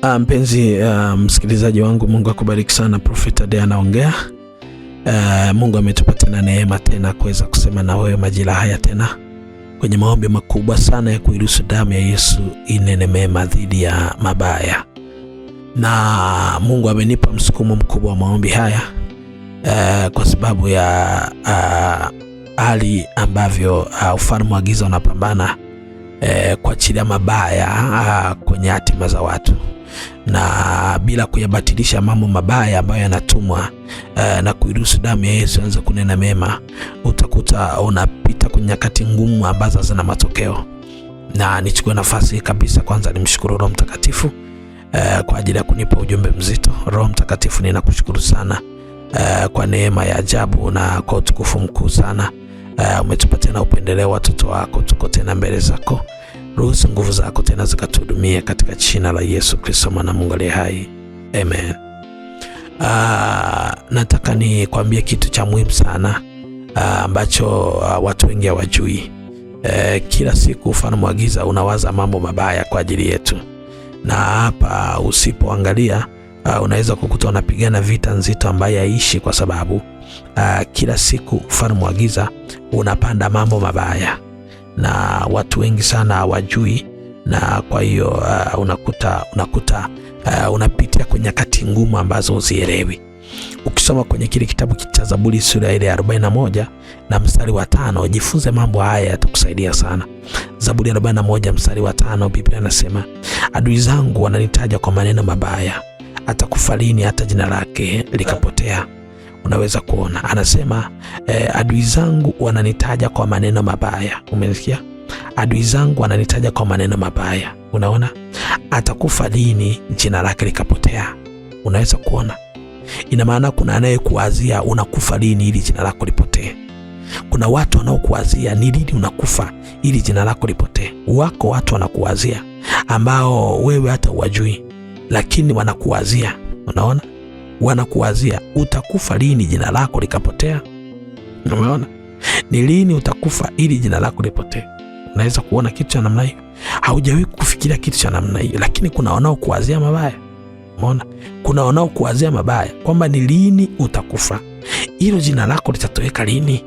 Mpenzi msikilizaji wangu, Mungu akubariki sana. Prophet Dea anaongea. Mungu ametupatia na neema tena kuweza kusema na wewe majira haya tena kwenye maombi makubwa sana ya kuiruhusu damu ya Yesu inene mema dhidi ya mabaya. Na Mungu amenipa msukumo mkubwa wa maombi haya kwa sababu ya hali ambavyo ufalme wa giza unapambana kuachilia mabaya kwenye hatima za watu, na bila kuyabatilisha mambo mabaya ambayo yanatumwa na kuiruhusu damu ya Yesu anze kunena mema, utakuta unapita kwenye nyakati ngumu ambazo zina matokeo. Na nichukue nafasi kabisa kwanza nimshukuru Roho Mtakatifu kwa ajili ya kunipa ujumbe mzito. Roho Mtakatifu, ninakushukuru sana kwa neema ya ajabu na kwa utukufu mkuu sana. Umetupatia na upendeleo watoto wako, tuko tena mbele zako. Ruhusu nguvu zako tena zikatuhudumie katika jina la Yesu Kristo mwana Mungu aliye hai. Amen. Nataka nikwambie kitu cha muhimu sana ambacho watu wengi hawajui. Kila siku ufalme wa giza unawaza mambo mabaya kwa ajili yetu, na hapa usipoangalia unaweza kukuta unapigana vita nzito ambayo haishi, kwa sababu kila siku ufalme wa giza unapanda mambo mabaya na watu wengi sana hawajui, na kwa hiyo unakuta unapitia kwenye nyakati ngumu ambazo uzielewi. Ukisoma kwenye kile kitabu cha Zaburi sura ile ya 41 na mstari wa 5, jifunze mambo haya, yatakusaidia sana. Zaburi 41 mstari wa 5, Biblia inasema, adui zangu wananitaja kwa maneno mabaya, atakufa lini hata jina lake likapotea. Unaweza kuona anasema adui zangu wananitaja kwa maneno mabaya. Umesikia? Adui zangu wananitaja kwa maneno mabaya. Unaona? Atakufa lini jina lake likapotea. Unaweza kuona? Ina maana kuna anayekuwazia unakufa lini ili jina lako lipotee. Kuna watu wanaokuwazia ni lini unakufa ili jina lako lipotee. Wako watu wanakuwazia ambao wewe hata huwajui, lakini wanakuwazia. Unaona? Wanakuwazia utakufa lini jina lako likapotea. Unaona? Ni lini utakufa ili jina lako lipotee. Unaweza kuona kitu cha namna hiyo? Haujawahi kufikiria kitu cha namna hiyo, lakini kuna wanaokuwazia mabaya. Umeona? Kuna wanaokuwazia mabaya kwamba ni lini utakufa, hilo jina lako litatoweka lini.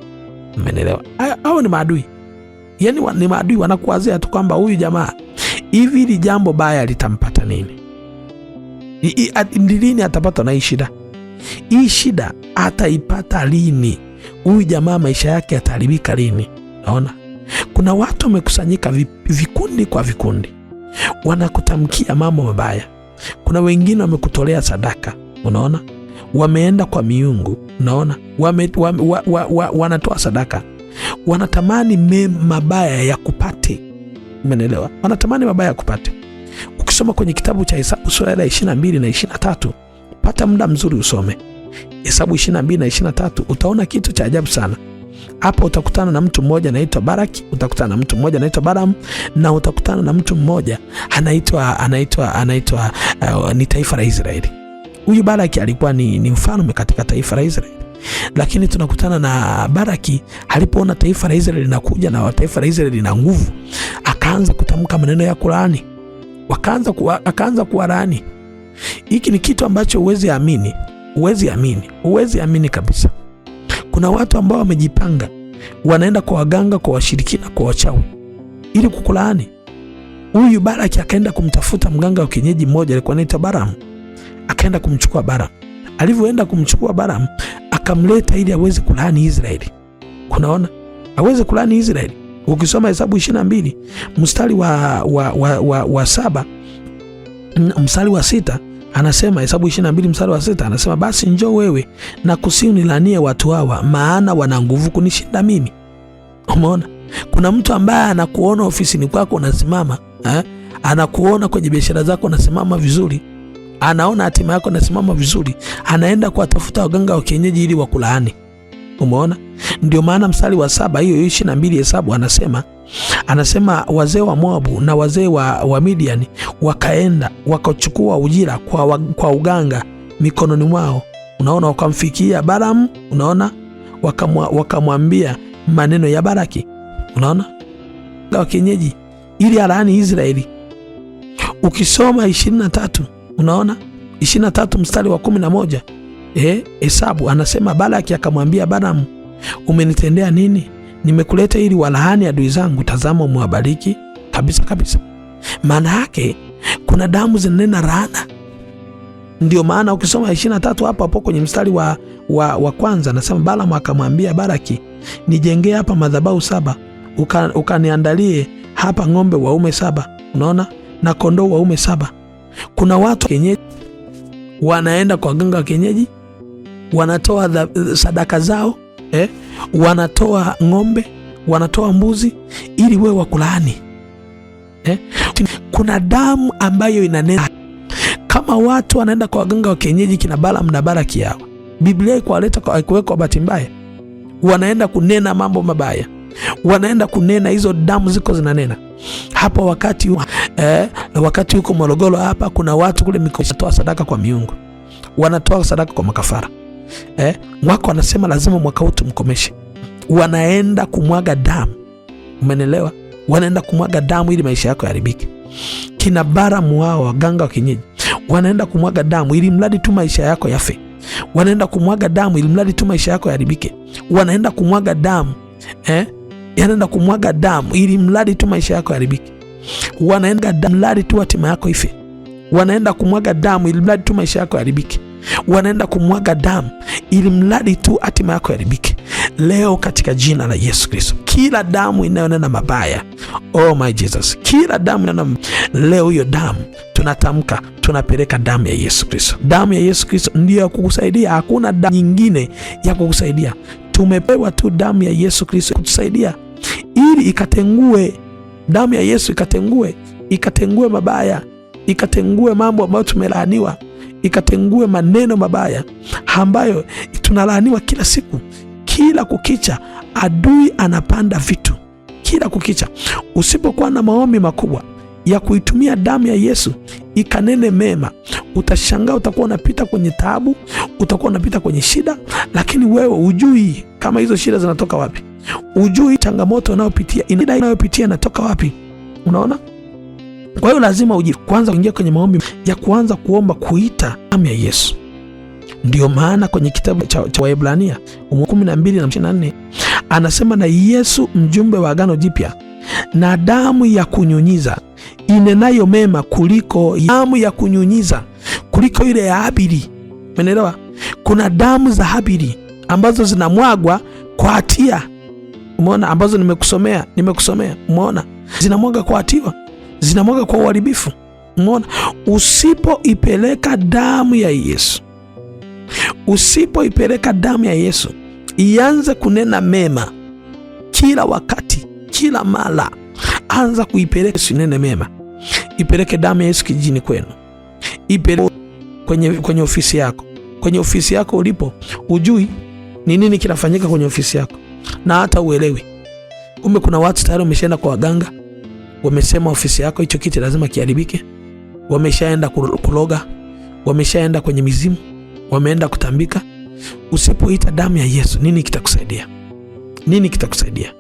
Umeelewa? Hao ni maadui. Yaani ni maadui, wanakuwazia tu kwamba huyu jamaa hivi hili jambo baya litampata nini? Ni lini atapata na hii shida? Hii shida ataipata lini? Huyu jamaa maisha yake yataharibika lini? Naona kuna watu wamekusanyika vikundi kwa vikundi, wanakutamkia mambo mabaya. Kuna wengine wamekutolea sadaka, unaona, wameenda kwa miungu, unaona, wanatoa sadaka, wanatamani mabaya ya kupate. Umeelewa? Wanatamani mabaya ya kupate. Ukisoma kwenye kitabu cha Hesabu sura ya 22 na 23, pata muda mzuri usome Hesabu 22 na 23, utaona kitu cha ajabu sana. Hapo utakutana na mtu mmoja anaitwa Baraki, utakutana na mtu mmoja anaitwa Balaam, na utakutana na mtu mmoja anaitwa ni taifa la Israeli. Huyu Baraki alikuwa ni mfalme katika taifa la Israeli, lakini tunakutana na Baraki alipoona taifa la Israeli linakuja na taifa la Israeli lina nguvu, akaanza kutamka maneno ya kulaani. Akaanza kuwalaani. Hiki ni kitu ambacho huwezi amini kabisa. Kuna watu ambao wamejipanga, wanaenda kwa waganga, kwa washirikina, kwa wachawi ili kukulaani. Huyu Baraki akaenda kumtafuta mganga wa kienyeji mmoja alikuwa anaitwa Balaam, akaenda kumchukua Balaam. Alivyoenda kumchukua Balaam, akamleta ili aweze kulaani Israeli. Kunaona? Aweze kulaani Israeli. Ukisoma Hesabu 22 mstari wa 7 mstari wa 6, anasema Hesabu 22 mstari wa 6, anasema basi njoo wewe na kusiunilanie watu hawa, maana wana nguvu kunishinda mimi. Umeona? Kuna mtu ambaye anakuona ofisini kwako unasimama, anakuona kwenye biashara zako unasimama vizuri, anaona hatima yako unasimama vizuri, anaenda kuwatafuta waganga wa kienyeji ili wakulaani. Umeona? Ndio maana mstari wa 7 hiyo 22 Hesabu anasema wazee wa Moabu na wazee wa Midian wakaenda wakachukua ujira kwa uganga mikononi mwao. Unaona? Wakamfikia Balaam, unaona, wakamwambia maneno ya Baraki, unaona, wa kienyeji ili alaani Israeli. Ukisoma 23 Unaona 23 mstari wa 11, Hesabu anasema Balaki akamwambia Balaam, umenitendea nini? Nimekuleta ili walaani adui zangu, tazama umewabariki kabisa kabisa. Maana yake kuna damu zinanena laana. Ndio maana ukisoma 23 hapo kwenye mstari wa kwanza anasema Balaam akamwambia Balaki, nijengee hapa madhabahu 7, ukaniandalie hapa ng'ombe waume 7, unaona, na kondoo waume 7. Kuna watu kienyeji wanaenda kwa waganga wa kienyeji, wanatoa sadaka zao, wanatoa ng'ombe, wanatoa mbuzi ili wewe wakulaani. Kuna damu ambayo inanena. Kama watu wanaenda kwa waganga wa kienyeji kina Balaam na Balaki yao, Biblia ikuwekwa bahati mbaya, wanaenda kunena mambo mabaya, wanaenda kunena, hizo damu ziko zinanena. Hapa wakati huko Morogoro hapa kuna watu kule wanatoa sadaka kwa miungu, wanatoa sadaka kwa makafara. Wako wanasema lazima mwaka huu tumkomeshe. Wanaenda kumwaga damu. Umenelewa? Wanaenda kumwaga damu ili maisha yako yaharibike. Kina Balaam wao waganga wa kienyeji wanaenda kumwaga damu ili mradi tu maisha yako yafe. Wanaenda kumwaga damu ili mradi tu maisha yako yaharibike. Wanaenda kumwaga damu yanaenda kumwaga damu ili mradi tu maisha yako yaharibike. Wanaenda damu mradi tu hatima yako ife. Wanaenda kumwaga damu ili mradi tu maisha yako yaharibike. Wanaenda kumwaga damu ili mradi tu hatima yako yaharibike. Leo katika jina la Yesu Kristo, kila damu inayonena mabaya, oh my Jesus, kila damu inayonena, leo hiyo damu tunatamka, tunapeleka damu ya Yesu Kristo. Damu ya Yesu Kristo ndiyo ya kukusaidia, hakuna damu nyingine ya kukusaidia. Tumepewa tu damu ya Yesu Kristo kutusaidia ili ikatengue, damu ya Yesu ikatengue mabaya, ikatengue mambo ambayo tumelaaniwa, ikatengue maneno mabaya ambayo tunalaaniwa kila siku. Kila kukicha adui anapanda vitu kila kukicha. Usipokuwa na maombi makubwa ya kuitumia damu ya Yesu ikanene mema, utashangaa utakuwa unapita kwenye taabu, utakuwa unapita kwenye shida, lakini wewe hujui kama hizo shida zinatoka wapi. Hujui changamoto inayopitia inatoka wapi. Unaona? Kwa hiyo lazima kwanza kuingia kwenye maombi ya kuanza kuomba, kuita damu ya Yesu. Ndio maana kwenye kitabu cha Waebrania 12:24 anasema, na Yesu mjumbe wa agano jipya na damu ya kunyunyiza inenayo mema kuliko damu ya kunyunyiza kuliko ile ya Habili. Umeelewa? Kuna damu za Habili ambazo zinamwagwa kwa hatia. Umeona? Ambazo nimekusomea. Umeona? Zinamwaga kwa hatia, zinamwaga kwa uharibifu. Umeona? Usipoipeleka damu ya Yesu, usipoipeleka damu ya Yesu ianze kunena mema kila wakati, kila mara, anza kuipeleka sinene mema. Ipeleke damu ya Yesu kijijini kwenu, ipeleke kwenye ofisi yako. Kwenye ofisi yako ulipo, ujui ni nini kinafanyika kwenye ofisi yako, na hata uelewi. Kumbe kuna watu tayari wameshaenda kwa waganga, wamesema ofisi yako hicho kiti lazima kiharibike. Wameshaenda kuloga, wameshaenda kwenye mizimu, wameenda kutambika. Usipoita damu ya Yesu, nini kitakusaidia? Nini kitakusaidia?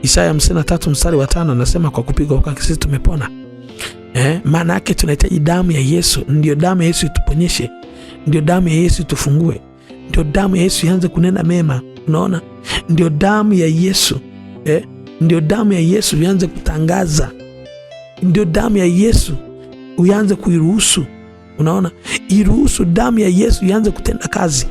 Isaya 53 mstari wa 5 anasema, kwa kupigwa kwake sisi tumepona. Maana yake tunahitaji damu ya Yesu. Ndio damu ya Yesu ituponyeshe, ndio damu ya Yesu itufungue, ndio damu ya Yesu ianze kunena mema. Unaona? Ndio damu ya Yesu, ndio damu ya Yesu ianze kutangaza, ndio damu ya Yesu uanze kuiruhusu. Unaona? Iruhusu damu ya Yesu ianze kutenda kazi.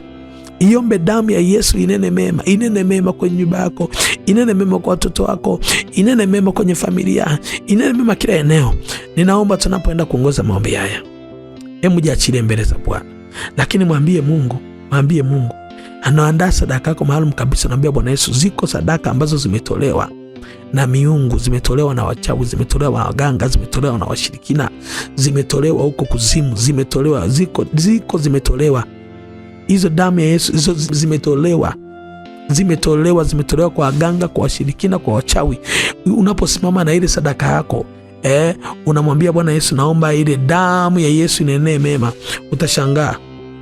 Iombe damu ya Yesu inene mema, inene mema kwenye nyumba yako, inene mema kwa watoto wako, inene mema kwenye familia, inene mema kila eneo. Ninaomba tunapoenda kuongoza maombi haya, hebu jiachilie mbele za Bwana, lakini mwambie Mungu, anaandaa sadaka yako maalum kabisa. Naambia Bwana Yesu, ziko sadaka ambazo zimetolewa na miungu, zimetolewa na wachawi, zimetolewa na waganga, zimetolewa na washirikina, zimetolewa huko kuzimu, zimetolewa. Hizo damu ya Yesu hizo zimetolewa kwa waganga, kwa washirikina, kwa wachawi. Unaposimama na ile sadaka yako, unamwambia Bwana Yesu, naomba ile damu ya Yesu inenee mema. Utashangaa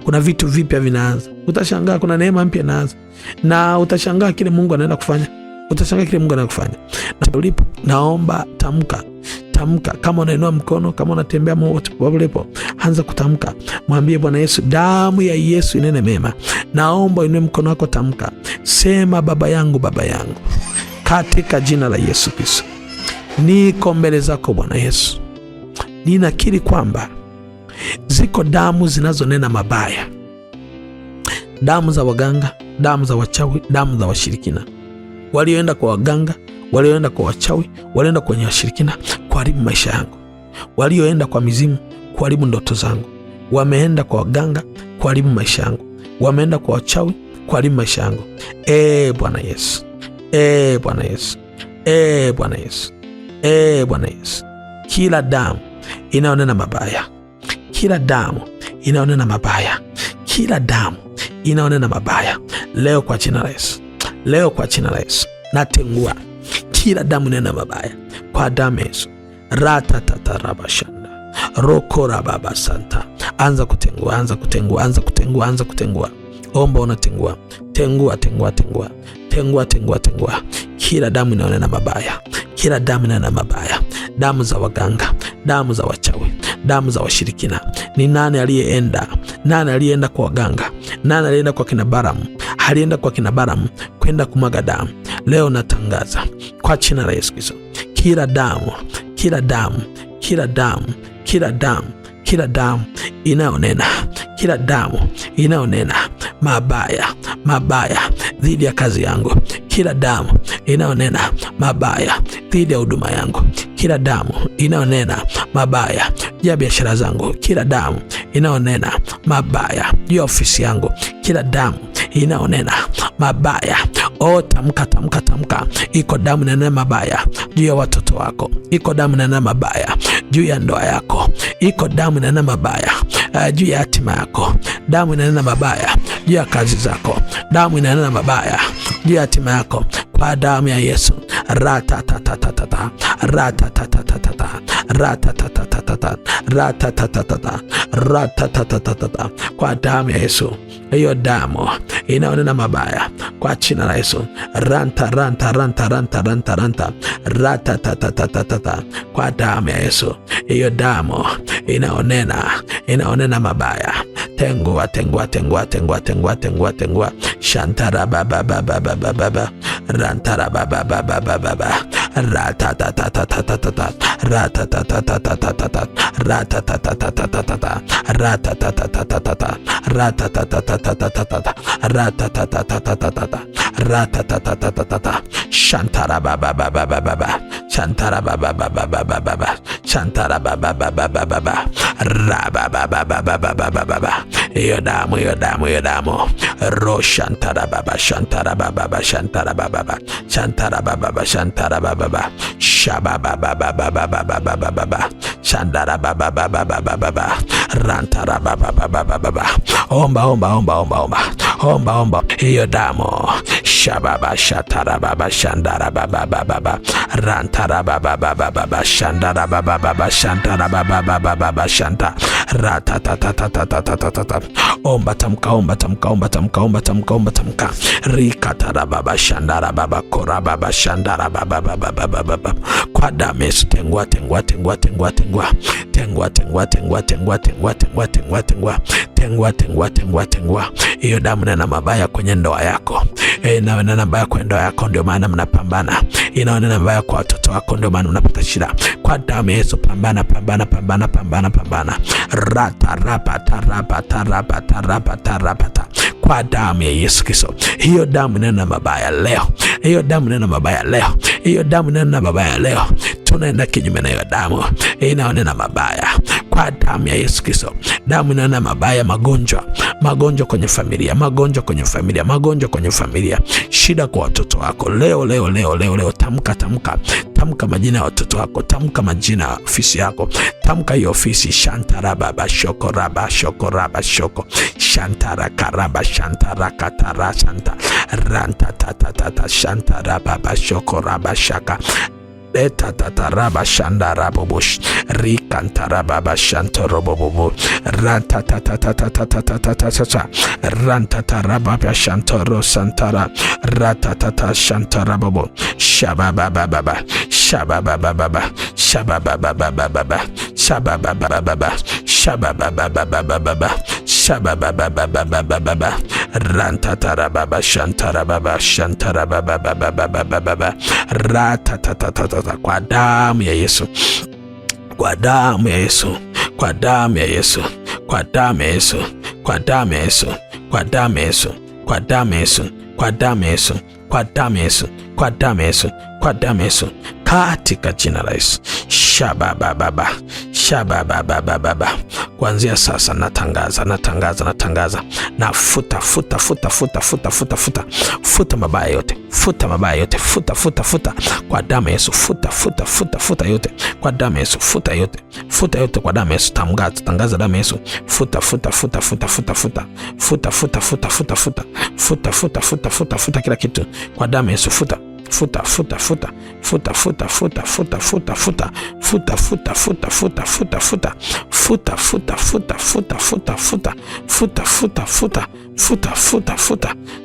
kuna vitu vipya vinaanza. Utashangaa kuna neema mpya inaanza, na utashangaa kile Mungu anaenda kufanya. Na ulipo, naomba tamka Tamka. Kama unainua mkono, kama unatembea moto ulipo, anza kutamka. Mwambie Bwana Yesu, damu ya Yesu inene mema. Naomba inue mkono wako, tamka. Sema, Baba yangu, Baba yangu, katika jina la Yesu Kristo, niko mbele zako Bwana Yesu. Ninakiri kwamba ziko damu zinazonena mabaya, damu za waganga, damu za wachawi, damu za washirikina, walioenda kwa waganga, walioenda kwa wachawi, walioenda kwenye washirikina kuharibu maisha yangu, walioenda kwa mizimu kuharibu ndoto zangu, wameenda kwa waganga kuharibu maisha yangu, wameenda kwa wachawi kuharibu maisha yangu. Bwana Yesu, Bwana Yesu, Bwana Yesu, Bwana Yesu, kila damu inaonena mabaya, kila damu inaonena mabaya, kila damu inaonena mabaya, leo kwa jina la Yesu, leo kwa jina la Yesu, natengua kila damu inaonena mabaya kwa damu ya Yesu. Ratatatarabashanda rokorababa santa. Anza kutengua, anza kutengua, anza kutengua, anza kutengua. Omba unatengua. Tengua, tengua, tengua. Tengua, tengua, tengua. Kila damu inaonena mabaya, kila damu inaonena mabaya, damu za waganga, damu za wachawi, damu za washirikina. Ni nani aliyeenda? Nani aliyeenda kwa waganga? Nani aliyeenda kwa kina Balaam? Alienda kwa kina Balaam kwenda kumwaga damu. Leo natangaza kwa jina la Yesu Kristo, kila damu, kila damu, kila damu, kila damu, kila damu inaonena, kila damu inaonena mabaya, mabaya dhidi ya kazi yangu, kila damu inaonena mabaya dhidi ya huduma yangu, kila damu inaonena mabaya juu ya biashara zangu, kila damu inaonena mabaya juu ya ofisi yangu, kila damu inaonena mabaya. Tamka, tamka, tamka. Iko damu inanena mabaya juu ya watoto wako, iko damu inanena mabaya juu ya ndoa yako, iko damu inanena mabaya juu ya hatima yako, damu inanena mabaya juu ya kazi zako, damu inanena mabaya juu ya hatima yako, kwa damu ya Yesu. Ratatatatata, ratatatatata, ratatatatata, ratatatatata, ratatatatata, kwa damu ya Yesu. Hiyo damu inaonena mabaya kwa jina la Yesu. Ranta, ranta, ranta, ranta, ranta, ranta, ratatatatata, kwa damu ya Yesu. Hiyo damu inaonena mabaya. Tengua, tengua, tengua, tengua, tengua, tengua, tengua. Shantara baba baba baba baba, rantara baba baba baba baba, ratatatatata, ratatatatata, ratatatatata, ratatatatata, ratatatatata, ratatatatata, ratatatatata. Shantara baba baba baba, shantara baba baba baba, shantara baba baba baba, raba baba baba baba. Hiyo damu, hiyo damu, hiyo damu. Roshantara baba, shantara baba, shantara baba, shantara baba, shantara baba, shababa baba baba baba baba, shandara baba baba baba, rantara baba baba baba. Omba, omba, omba, omba, omba, omba, omba. Hiyo damu, shababa, shatara baba, shandara baba baba, rantara baba baba, shandara baba, shantara baba baba, shanta, ratatatatata. Omba, tamka, omba, tamka, omba, tamka, omba, tamka, omba, tamka. Rikatara baba, shandara baba, kora baba, shandara baba baba. Kwa damu Yesu, tengua, tengua, tengua, tengua, tengua, tengua, tengua, tengua, tengua, tengua, tengua, tengua, tengua, tengua, tengua, tengua, tengua. Hiyo damu inanena mabaya kwenye ndoa yako, inanena mabaya kwenye ndoa yako, ndio maana mnapambana. Inanena mabaya kwa watoto wako, ndio maana mnapata shida. Kwa damu ya Yesu, pambana, pambana, pambana, pambana, pambana. Rata rapata rapata rapata rapata rapata, kwa damu ya Yesu Kristo. Hiyo damu inanena mabaya leo, hiyo damu inanena mabaya leo, hiyo damu inanena mabaya leo. Tunaenda kinyume na hiyo damu inaonena mabaya kwa damu ya Yesu Kristo. Damu inanena mabaya, magonjwa, magonjwa kwenye familia, magonjwa kwenye familia, magonjwa kwenye familia, shida kwa watoto wako. Leo leo leo leo leo, tamka, tamka, tamka majina ya watoto wako, tamka majina ya ofisi yako, tamka hiyo ofisi. Shantara baba shoko raba shoko raba shoko, shantara karaba shantara katara shanta, ranta tata tata, shantara baba shoko raba shaka. Etatataraba shandarabobosh rikantarababa shantorobobobo ratatatatatatatata rantatarababa shantoro santara ratatata shantarabobo shababababa shababababa shababababa shababababa shababababa shababababa rantatarababa shantarababa shantarababa ratatata kwa damu ya Yesu, kwa damu ya Yesu, kwa damu ya Yesu, kwa damu ya Yesu, kwa damu ya Yesu, kwa damu ya Yesu, kwa damu ya Yesu, kwa damu ya Yesu, kwa damu ya Yesu, kwa damu ya Yesu, kwa damu ya Yesu, katika jina la Yesu. Shababababa shababababa, kuanzia sasa natangaza na futa mabaya yote, futa mabaya yote, futa kwa damu ya Yesu, futa yote kwa damu ya Yesu, futa yote kwa damu ya Yesu. Tangaza damu ya Yesu, futa kila kitu kwa damu ya Yesu,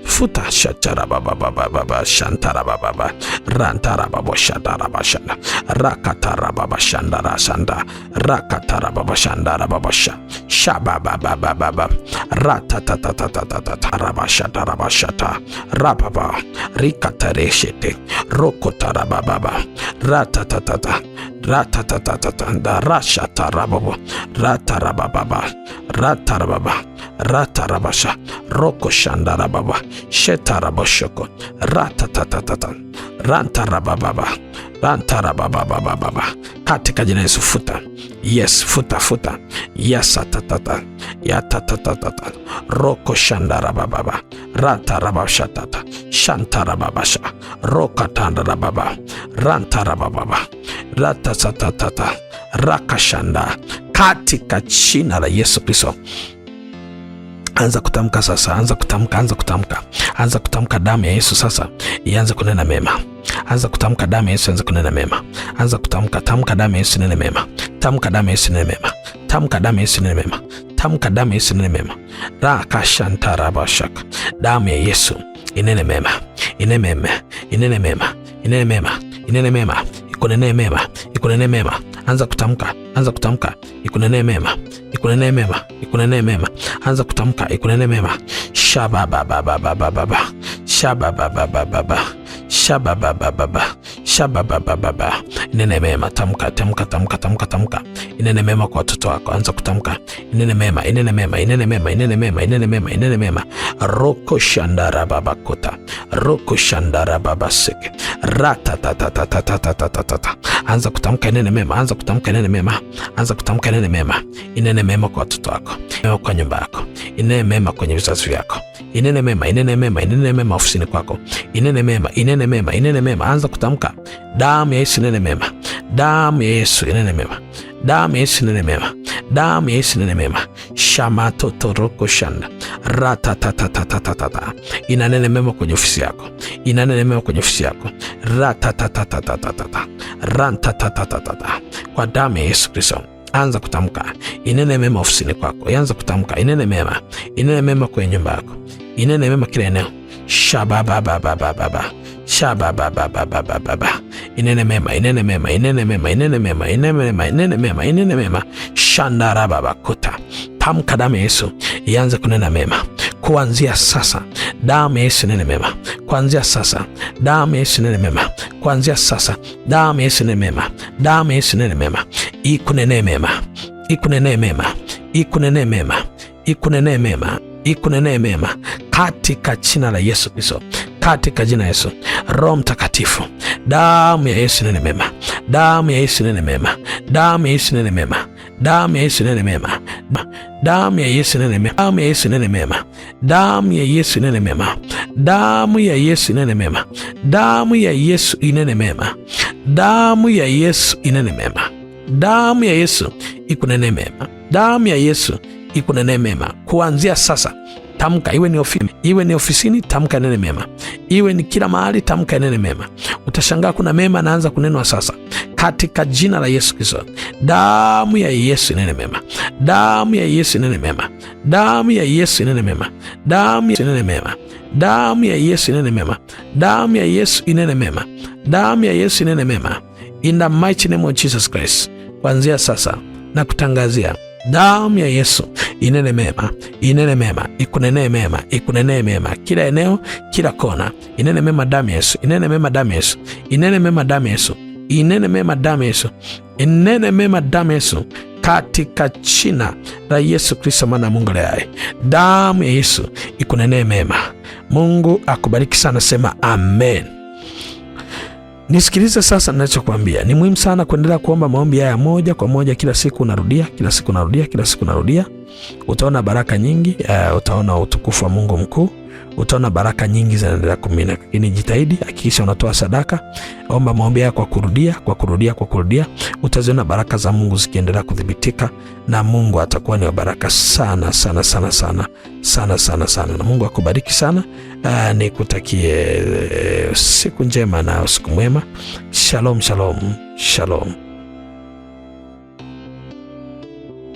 futa shatara baba shantara baba rantara baba shatara bashanda rakatara baba shandara sanda rakatara baba shandara baba shababa baba ratatatatatata raba shatara bashata rababa rikatareshete rokotara baba ratatatata darashata rababo ratarababa ratarabasha roko shandara baba shetaraboshoko ratatatata rantarababa katika jina Yesu, futa. Yes, futa. Yes, atatata yatatatata roko shandara baba ratarabashatata shantarababasha rokatandara baba rantarababa ratasatata rakashanda katika jina la Yesu Kristo. Anza kutamka sasa, anza kutamka damu ya Yesu sasa ianze kunena mema. Anza kutamka damu ya Yesu ianze kunena mema. Anza tamka damu ya Yesu inene mema. Tamka damu ya Yesu inene mema. Tamka damu ya Yesu inene mema. Tamka damu ya Yesu inene mema. Rakashantarabashaka. Damu ya Yesu inene mema. Inene mema. Ikunene mema. Anza kutamka. Ikunene mema. Anza kutamka ikunene mema. Shababababa inene mema. Tamka inene mema kwa watoto wako. Anza kutamka inene mema. Roko shandara baba kota, roko shandara baba seke ratatatatatatatata. Anza kutamka inene mema. Inene mema kwa watoto wako, mema kwa nyumba yako, inene mema kwenye vizazi vyako, inene mema ofisini kwako, inene mema. Anza kutamka damu ya Yesu inene mema. Damu ya Yesu inene mema. Shamatotoroko shanda ratatatatata inanene mema kwenye ofisi yako, ratatatatata rantatatata kwa damu ya Yesu Kristo. Anza kutamka inene mema ofisini kwako. Anza kutamka inene mema kwenye nyumba yako, inene mema kila eneo. Shababababa inene mema. Shandara baba kota. Tamka damu ya Yesu ianze kunena mema kuanzia sasa. Damu ya Yesu inene mema kuanzia sasa. Damu ya Yesu inene mema kuanzia sasa. Damu ya Yesu inene mema. Ikunene mema katika jina la Yesu Kristo, katika jina la Yesu. Roho Mtakatifu, damu ya Yesu inene mema. Damu ya Yesu inene mema. Damu ya Yesu inene mema. Damu ya Yesu inene mema. Damu ya Yesu inene mema. Damu ya Yesu inene mema. Damu ya Yesu inene mema. Damu ya Yesu inene mema. Damu ya Yesu inene mema. Damu ya Yesu inene mema. Damu ya Yesu ikunene mema. Damu ya Yesu ikunene mema kuanzia sasa. tamka. Iwe ni ofisini, tamka nene mema. Iwe ni kila mahali, tamka nene mema. Utashangaa kuna mema naanza kunenwa sasa, katika jina la Yesu Kristo. Damu ya Yesu inene mema. Damu ya Yesu inene mema. Damu ya Yesu inene mema. Damu ya Yesu inene mema. Damu ya Yesu inene mema. Damu ya Yesu inene mema. Damu ya Yesu inene mema. In the mighty name of Jesus Christ. Kuanzia sasa na kutangazia damu ya Yesu inene mema, inene mema, ikunenee mema, ikunenee mema, kila eneo, kila kona, inene mema damu ya Yesu, inene mema damu ya Yesu, inene mema damu ya Yesu, inene mema damu ya Yesu, inene mema damu ya Yesu, katika jina la Yesu Kristo mwana Mungu aliye hai. Damu ya Yesu ikunenee mema. Mungu akubariki sana, sema amen. Nisikilize sasa ninachokuambia. Ni muhimu sana kuendelea kuomba maombi haya moja kwa moja, kila siku unarudia, kila siku unarudia, kila siku unarudia. Utaona baraka nyingi, utaona utukufu wa Mungu mkuu, utaona baraka nyingi zinaendelea kumina. Lakini jitahidi, hakikisha unatoa sadaka. Omba maombi haya kwa kurudia, kwa kurudia, kwa kurudia. Utaziona baraka za Mungu zikiendelea kudhibitika, na Mungu atakuwa ni wa baraka sana sana sana sana sana sana sana. Na Mungu akubariki sana. Nikutakie siku njema na usiku mwema. Shalom, shalom, shalom.